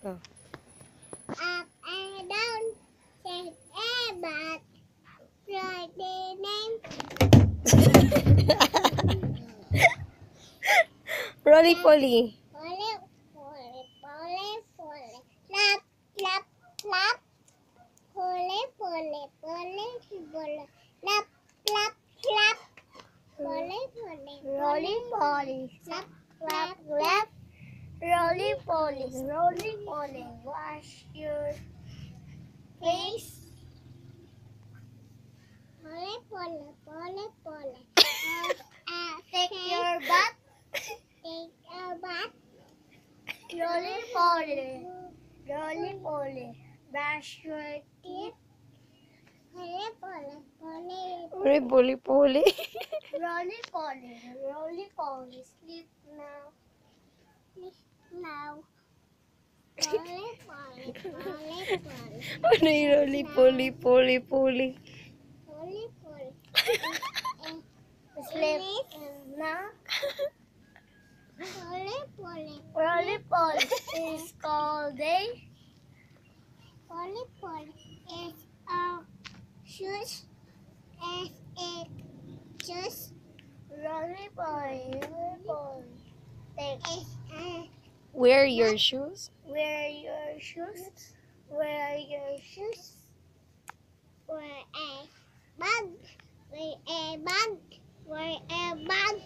Oh. Up and down, say but write the name. Roly-poly. Pole, pole, pole, pole. Clap, clap, clap. Pole, pole, pole, pole. Clap, clap, clap. Pole, pole, Roly-poly. clap, Clap, clap, clap. Roly-poly. Roly-poly. Wash your face. Pole, pole, pole, pole. Take your butt. Take a bath. Roly-poly. Roly-poly. Brush your teeth. Pole, pole, pole. Roly-poly. Roly-poly. Roly-poly. Sleep now. Now. Pole, pole, pole, pole. Ano yung roly-poly, poly-poly? Pole, pole. Sleep now. Pole, pole. Roly-poly is called day. Pole, pole. Is a shoes. Is it shoes? Roly-poly. Roly-poly. Take. Is a Wear your shoes. Wear your shoes. Wear your shoes. wear a bag. Wear a bag. Wear a bag.